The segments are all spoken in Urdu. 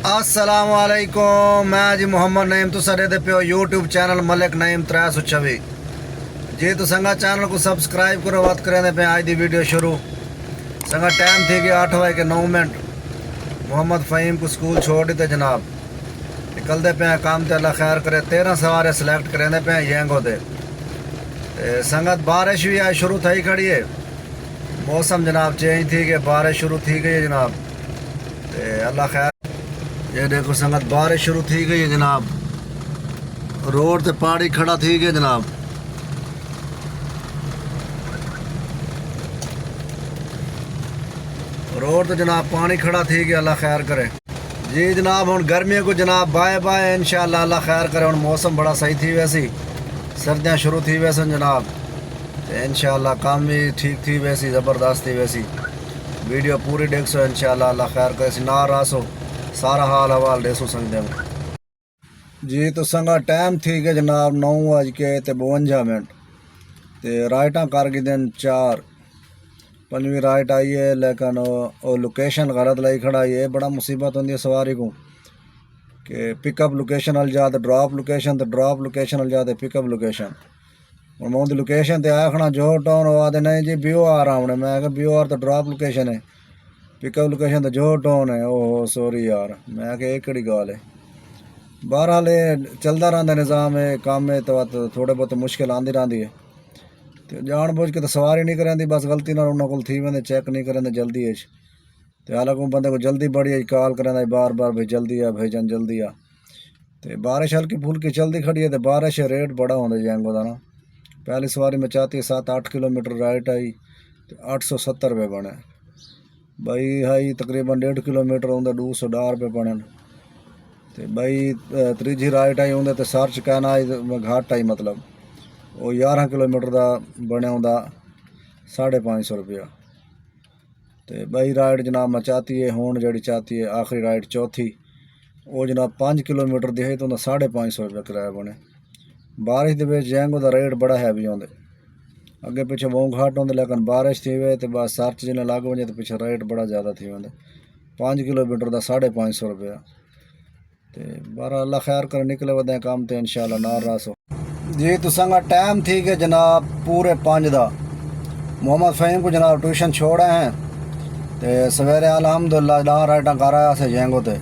السلام علیکم، میں جی محمد نعیم تو سارے دے پیو یوٹیوب چینل ملک نعیم 326 جی تو سنگا چینل کو سبسکرائب کرو، بات کریں پہ آج دی ویڈیو شروع سنگا ٹائم تھی کہ 8:09 محمد فہیم کو سکول چھوڑ دیتے جناب نکلتے پہ کام تے اللہ خیر کرے 13 سوارے سلیکٹ کریں پہ ینگو دے سنگت بارش بھی آج شروع تھی کھڑی ہے، موسم جناب چینج تھی کہ بارش شروع تھی گئی ہے جناب اللہ خیر۔ یہ دیکھو سنگت بارش شروع تھی گئی ہے جناب، روڈ تے پہاڑی کھڑا تھی گیا جناب، روڈ تے جناب پانی کھڑا تھی گیا اللہ خیر کرے جی جناب۔ ہوں گرمی کو جناب بائے بائے انشاءاللہ اللہ خیر کرے، ہوں موسم بڑا صحیح تھی ویسی، سردیاں شروع تھی ویسے جناب انشاءاللہ کام بھی ٹھیک تھی ویسی زبردست تھی ویسی، ویڈیو پوری دیکھ سو انشاءاللہ اللہ خیر کرے نہ راسو سارا حال حوال دے سو سنگتے ہیں جی۔ تو سنگا ٹائم تھی کہ جناب 9:52 تے رائٹاں کر گئی دن 4 5ویں رائٹ آئی ہے، لیکن وہ لوکیشن غلط لائی کھڑا ہے، بڑا مصیبت ہوندی ہے سواری کو کہ پک اپ لوکیشن وال جا تے ڈراپ لوکیشن تے ڈراپ لوکیشن وال جا تے پک اپ لوکیشن، ہوں میں اندی لوکیشن تے آیا کھڑا جوہر ٹاؤن، وہ آدھے نہیں جی بیو آر آؤنے، میں کہ بیو آر تو ڈراپ لوکیشن ہے، پک اپ لوکیشن تو جوہر ٹاؤن ہے، اوہ سوری یار، میں کہ ایک کڑی گال ہے۔ بہرحال چلتا رہتا نظام ہے کام ہے تو تھوڑے بہت مشکل آتی رہتی ہے، تو جان بوجھ کے تو سواری نہیں کریں بس غلطی نہ انہوں کو تھی وے چیک نہیں کریں جلدی ہے تو حالانکہ بندے کو جلدی بڑی ہے کال کریں بار بار بھائی جلدی آ بھائی جان جلدی آ، تو بارش ہلکی پھلکی چلتی کھڑی ہے تو بارش ریٹ بڑا ہوتا جینگو کا نا، پہلی سواری میں چاہتی ہے 7-8 کلومیٹر رائٹ آئی تو 870 روپے بنے، بھائی ہائی تقریباً 1.5 کلومیٹر ہوں 210 روپے بنے، تو بھائی تیجی رائٹ آئی ہوں تو سرچ کہنا آئی گھٹ آئی مطلب وہ 11 کلومیٹر دا بنے ہوں 550 روپیہ، تو بھائی رائٹ جناب میں چاہتی ہے ہون جڑی چاہتی ہے آخری رائٹ چوتھی وہ جناب 5 کلومیٹر دی ہے تو 550 روپیہ کرایہ بنے، بارش دے وچ جینگو دا ریٹ بڑا ہیوی ہوندے اگے پیچھے بہت گھٹ ہوندے، لیکن بارش تھی وے تو بس سرچ جنہیں لگ وجے تو پیچھے ریٹ بڑا زیادہ تھی ہوندے، 5 کلومیٹر دا 550 روپیہ، بارہ اللہ خیر کر نکلے ودیں کام تے انشاءاللہ نہ راسو جی۔ تو سنگا ٹائم تھی کہ جناب پورے 5 دا محمد فہیم کو جناب ٹیوشن چھوڑے ہیں تے سویرے الحمدللہ 10 رائٹاں کر آیا سے جینگو تے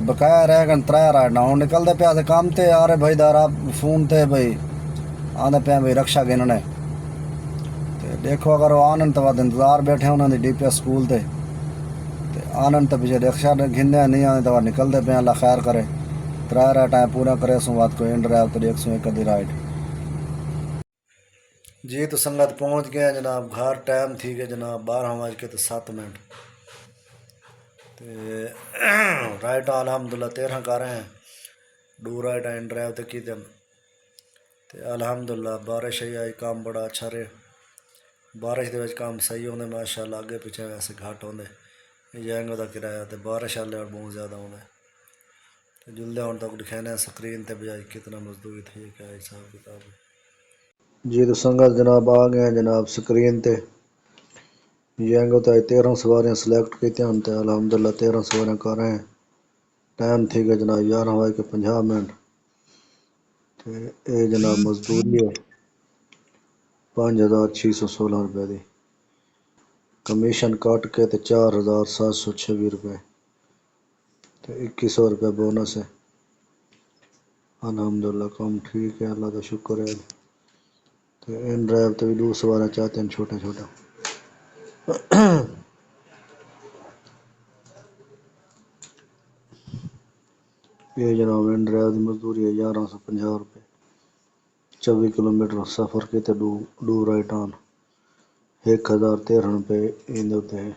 بقایا رہ گئے 3 رائٹاں، ہوں نکلتے پیا سے کام تے آ رہے بھائی دارا فون تے بھائی آدھے پہ بھائی رکشا گننے تے دیکھو اگر وہ آنن تو انتظار بیٹھے انہوں نے ڈی پی ایس سکول تے آنن تو پیچھے رکشا گھنے نہیں آنے تو نکلتے پہ اللہ خیر کرے 3 رائٹاں پورا کرے سوں بات کوئی انڈر آئے تو دیکھ سوں ایک ادھی رائٹ جی۔ تو سنگت پہنچ گئے جناب گھر، ٹائم تھی کہ جناب 12:07 رائٹاں الحمدللہ 13 کر رہے ہیں، 2 رائٹاں ان ڈرائیو تے کی دن تے الحمدللہ بارش آئی کام بڑا اچھا رہے، بارش دے وچ کام صحیح ہوندے ماشاءاللہ، اگے پیچھے ویسے گھٹ ہوندے جینگو دا کرایہ تے بارش والے اور بہت زیادہ ہوندے جلدے ہون تک دکھانے سکرین تے بجائے کتنا مزدوری تھی کیا حساب کتاب جی۔ تو سنگت جناب آ گئے ہیں جناب سکرین تے جینگو تے 13 سواریاں سلیکٹ کیتے ہیں تے الحمدللہ 13 سواریاں کر رہے ہیں، ٹائم تھی کہ جناب 11:50 تے اے جناب مزدوری ہے 5,616 روپے دی، کمیشن کٹ کے تے 4,726 روپے تے 2100 روپے بونس ہے، الحمدللہ کام ٹھیک ہے اللہ کا شکر ہے، تے ان ڈرائیو تے بھی 2 سواریاں چاہتے ہیں چھوٹا چھوٹا یہ جناب ان ڈرائیو دی مزدوری ہے 1150 روپے، 24 کلومیٹر سفر کے تے 2 رائٹاں 1,013 روپے ان ہوتے ہیں،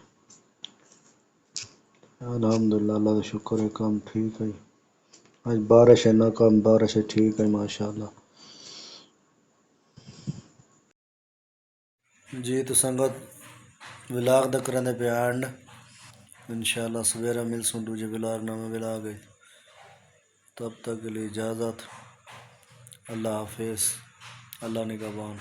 الحمدللہ اللہ کا شکر ہے کام ٹھیک ہے، آج بارش ہے نہ کام بارش ہے ٹھیک ہے ماشاءاللہ جی۔ تو سنگت ولاگ دا کرنے پہ اینڈ انشاءاللہ سویرے مل سوں دوجے ولاگ نامے ولاگ گئے، تب تک کے لیے اجازت، اللہ حافظ، اللہ نگہبان۔